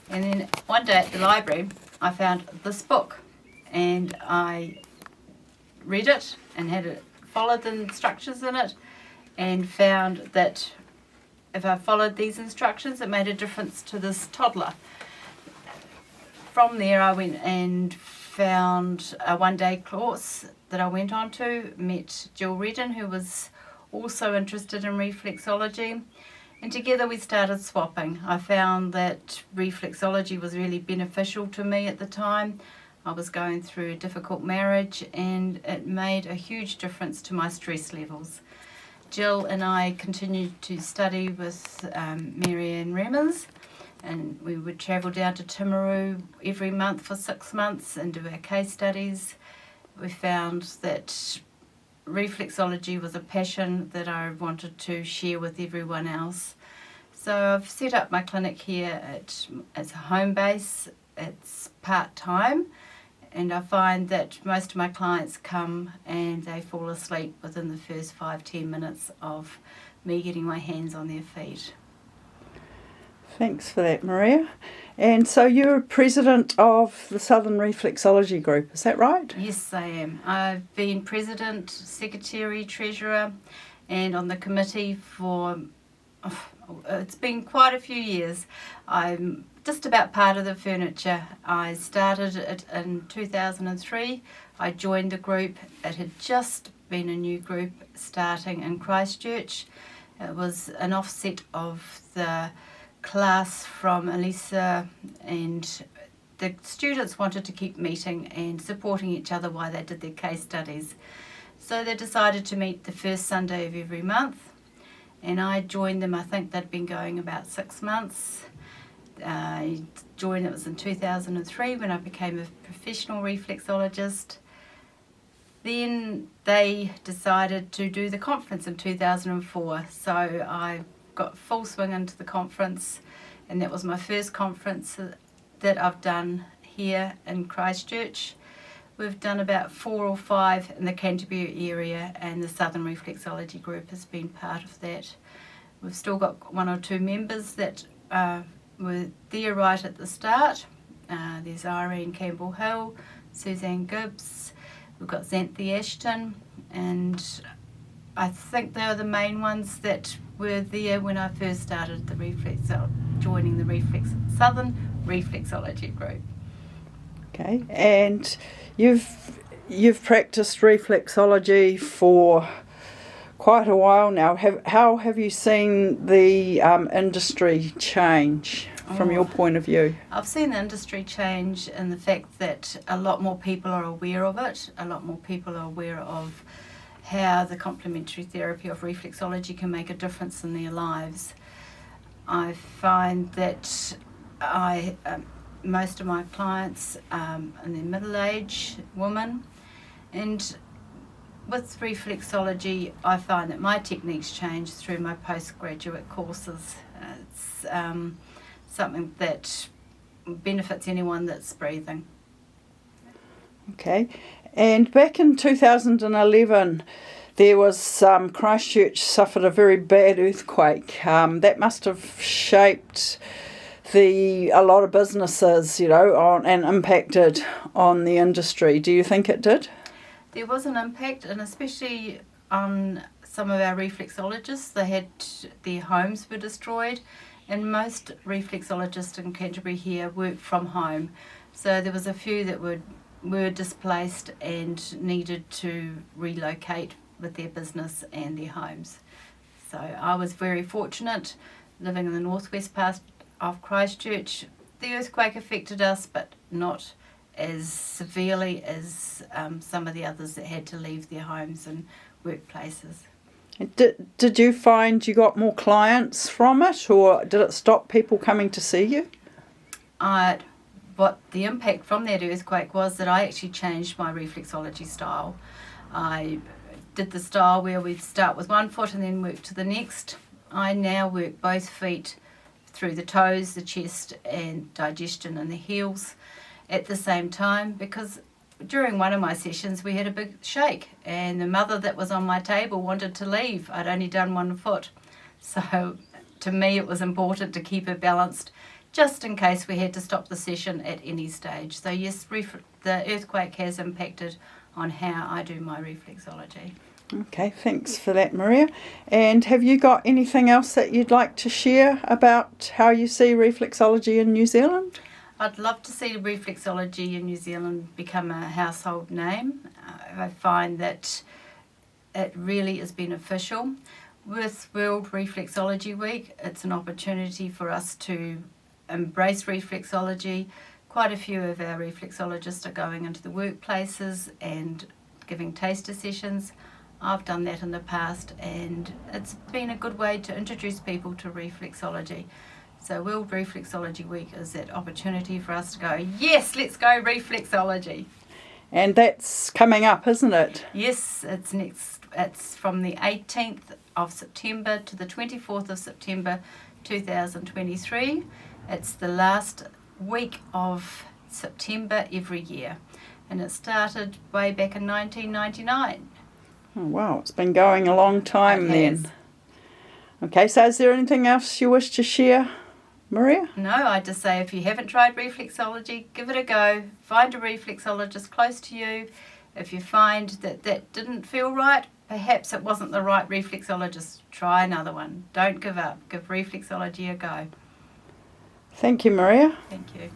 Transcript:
And then one day at the library, I found this book, and I read it and followed the instructions in it, and found that if I followed these instructions, it made a difference to this toddler. From there, I went and found a one-day course that I went on to, met Jill Redden, who was also interested in reflexology, and together we started swapping. I found that reflexology was really beneficial to me at the time. I was going through a difficult marriage, and it made a huge difference to my stress levels. Jill and I continued to study with Marianne Remmers, and we would travel down to Timaru every month for 6 months and do our case studies. We found that reflexology was a passion that I wanted to share with everyone else. So I've set up my clinic here as a home base. It's part-time, and I find that most of my clients come and they fall asleep within the first 5-10 minutes of me getting my hands on their feet. Thanks for that, Maria. And so you're president of the Southern Reflexology Group, is that right? Yes, I am. I've been president, secretary, treasurer, and on the committee for, it's been quite a few years. I'm just about part of the furniture. I started it in 2003. I joined the group. It had just been a new group starting in Christchurch. It was an offset of the class from Elisa, and the students wanted to keep meeting and supporting each other while they did their case studies. So they decided to meet the first Sunday of every month, and I joined them. I think they'd been going about 6 months. I joined, it was in 2003 when I became a professional reflexologist. Then they decided to do the conference in 2004, so I got full swing into the conference, and that was my first conference that I've done here in Christchurch. We've done about 4 or 5 in the Canterbury area, and the Southern Reflexology Group has been part of that. We've still got 1 or 2 members that were there right at the start. There's Irene Campbell-Hill, Suzanne Gibbs, we've got Xanthi Ashton, and I think they are the main ones that were there when I first started joining the Southern Reflexology Group. Okay, and you've practiced reflexology for quite a while now. How have you seen the industry change from your point of view? I've seen the industry change in the fact that a lot more people are aware of it. A lot more people are aware of how the complementary therapy of reflexology can make a difference in their lives. I find that most of my clients are in their middle age, women, and with reflexology I find that my techniques change through my postgraduate courses. It's something that benefits anyone that's breathing. Okay. And back in 2011, there was Christchurch suffered a very bad earthquake. That must have shaped a lot of businesses, and impacted on the industry. Do you think it did? There was an impact, and especially on some of our reflexologists. Their homes were destroyed, and most reflexologists in Canterbury here work from home. So there was a few that were displaced and needed to relocate with their business and their homes. So I was very fortunate living in the northwest part of Christchurch. The earthquake affected us, but not as severely as some of the others that had to leave their homes and workplaces. Did you find you got more clients from it, or did it stop people coming to see you? What the impact from that earthquake was that I actually changed my reflexology style. I did the style where we'd start with one foot and then work to the next. I now work both feet through the toes, the chest, and digestion and the heels at the same time, because during one of my sessions we had a big shake and the mother that was on my table wanted to leave. I'd only done one foot. So to me it was important to keep her balanced, just in case we had to stop the session at any stage. So yes, the earthquake has impacted on how I do my reflexology. Okay, thanks for that, Maria. And have you got anything else that you'd like to share about how you see reflexology in New Zealand? I'd love to see reflexology in New Zealand become a household name. I find that it really is beneficial. With World Reflexology Week, it's an opportunity for us to embrace reflexology. Quite a few of our reflexologists are going into the workplaces and giving taster sessions. I've done that in the past, and it's been a good way to introduce people to reflexology. So World Reflexology Week is that opportunity for us to go, yes, let's go reflexology. And that's coming up, isn't it? Yes, it's from the 18th of September to the 24th of September 2023. It's the last week of September every year, and it started way back in 1999. Oh, wow, it's been going a long time then. Okay, so is there anything else you wish to share, Maria? No, I just say if you haven't tried reflexology, give it a go. Find a reflexologist close to you. If you find that didn't feel right, perhaps it wasn't the right reflexologist, try another one. Don't give up. Give reflexology a go. Thank you, Maria. Thank you.